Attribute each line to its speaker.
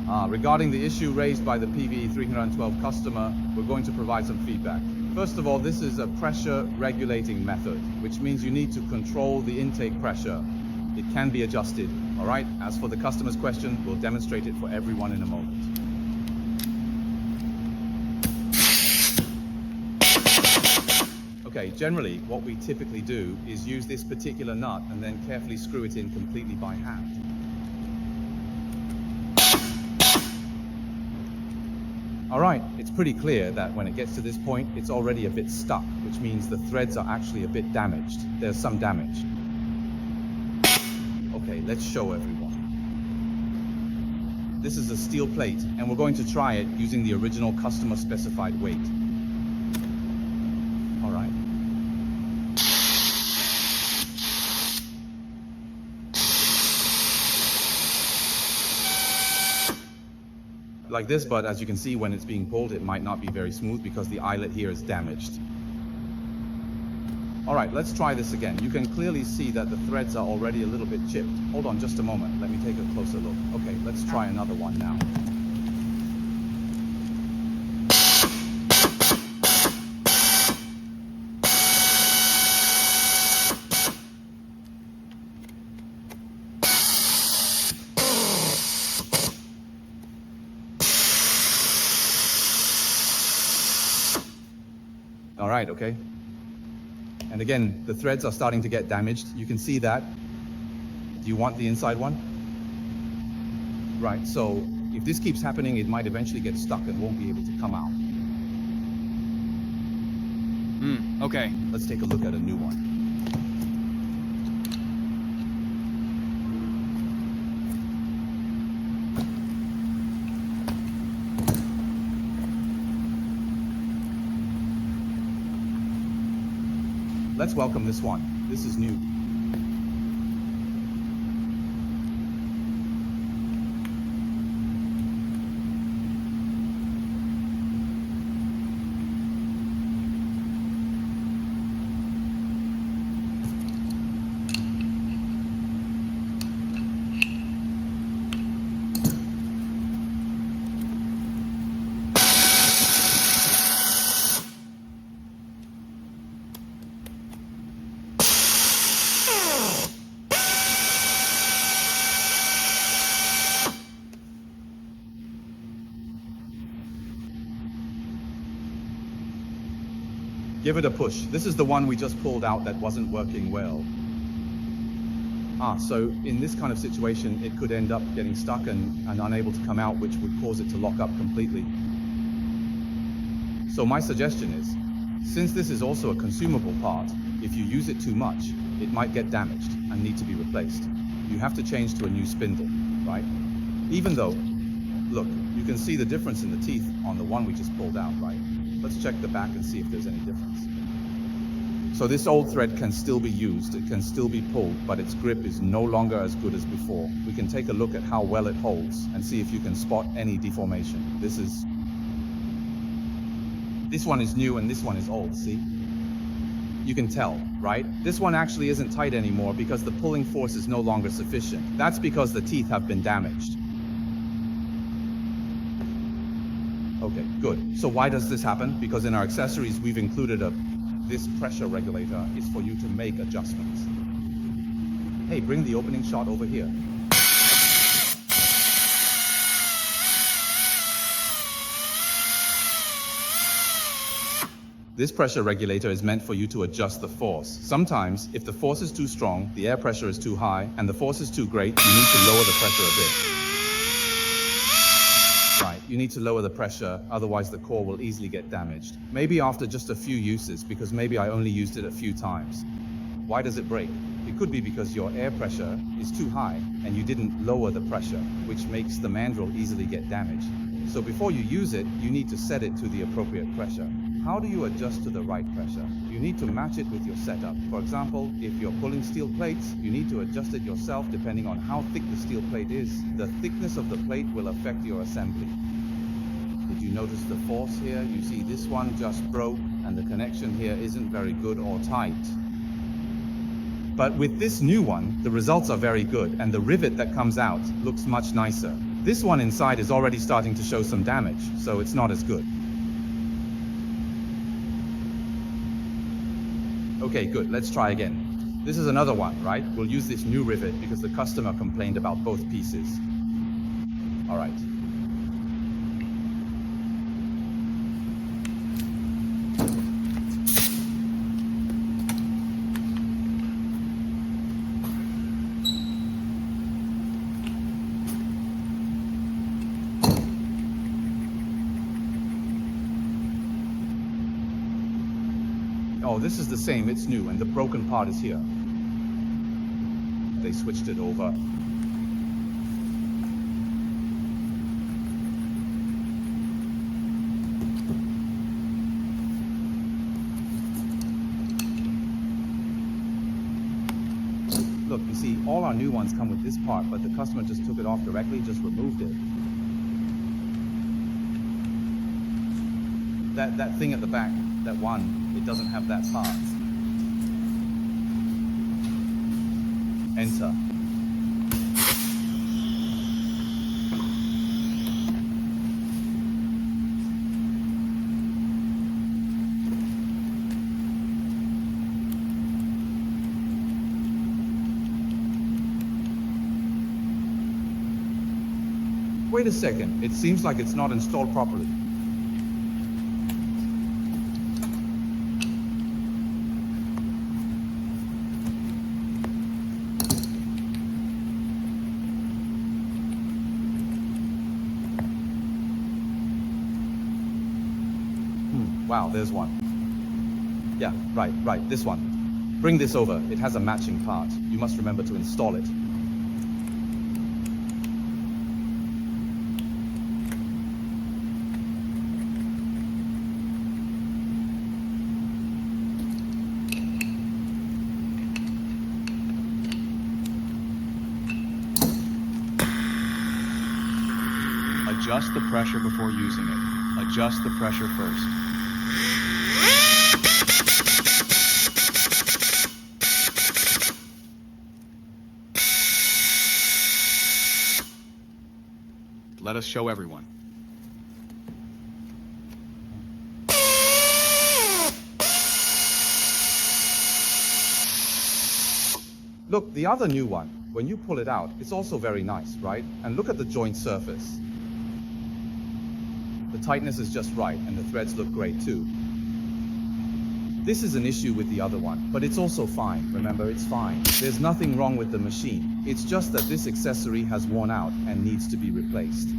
Speaker 1: Regarding the issue raised by the PVE 312 customer, we're going to provide some feedback. First of all, this is a pressure regulating method, which means you need to control the intake pressure. It can be adjusted, all right? As for the customer's question, we'll demonstrate it for everyone in a moment. Okay, generally, what we typically do is use this particular nut and then carefully screw it in completely by hand. All right, it's pretty clear that when it gets to this point, it's already a bit stuck, which means the threads are actually a bit damaged. There's some damage. Okay, let's show everyone. This is a steel plate, and we're going to try it using the original customer specified weight. All right. Like this, but as you can see, when it's being pulled, it might not be very smooth because the eyelet here is damaged. All right, let's try this again. You can clearly see that the threads are already a little bit chipped. Hold on just a moment. Let me take a closer look. Okay, let's try another one now. All right, okay. And again, the threads are starting to get damaged. You can see that. Do you want the inside one? Right, so if this keeps happening, it might eventually get stuck and won't be able to come out. Okay. Let's take a look at a new one. Let's welcome this one. This is new. Give it a push. This is the one we just pulled out that wasn't working well. So in this kind of situation, it could end up getting stuck and unable to come out, which would cause it to lock up completely. So my suggestion is, since this is also a consumable part, if you use it too much, it might get damaged and need to be replaced. You have to change to a new spindle, right? Even though, look, you can see the difference in the teeth on the one we just pulled out, right? Let's check the back and see if there's any difference. So this old thread can still be used, it can still be pulled, but its grip is no longer as good as before. We can take a look at how well it holds and see if you can spot any deformation. This one is new and this one is old, see? You can tell, right? This one actually isn't tight anymore because the pulling force is no longer sufficient. That's because the teeth have been damaged. Okay, good. So why does this happen? Because in our accessories, we've included this pressure regulator is for you to make adjustments. Hey, bring the opening shot over here. This pressure regulator is meant for you to adjust the force. Sometimes, if the force is too strong, the air pressure is too high, and the force is too great, you need to lower the pressure a bit. You need to lower the pressure, otherwise the core will easily get damaged. Maybe after just a few uses, because maybe I only used it a few times. Why does it break? It could be because your air pressure is too high and you didn't lower the pressure, which makes the mandrel easily get damaged. So before you use it, you need to set it to the appropriate pressure. How do you adjust to the right pressure? You need to match it with your setup. For example, if you're pulling steel plates, you need to adjust it yourself depending on how thick the steel plate is. The thickness of the plate will affect your assembly. Did you notice the force here? You see this one just broke and the connection here isn't very good or tight. But with this new one, the results are very good and the rivet that comes out looks much nicer. This one inside is already starting to show some damage, so it's not as good. Okay, good, let's try again. This is another one, right? We'll use this new rivet because the customer complained about both pieces. All right. Oh, this is the same, it's new, and the broken part is here. They switched it over. Look, you see, all our new ones come with this part, but the customer just took it off directly, just removed it. That thing at the back, that one, it doesn't have that part. Enter. Wait a second, it seems like it's not installed properly. Wow, there's one. Yeah, right, this one. Bring this over, it has a matching part. You must remember to install it.
Speaker 2: Adjust the pressure before using it. Adjust the pressure first. Let us show everyone.
Speaker 1: Look, the other new one, when you pull it out, it's also very nice, right? And look at the joint surface. The tightness is just right, and the threads look great too. This is an issue with the other one, but it's also fine. Remember, it's fine. There's nothing wrong with the machine. It's just that this accessory has worn out and needs to be replaced.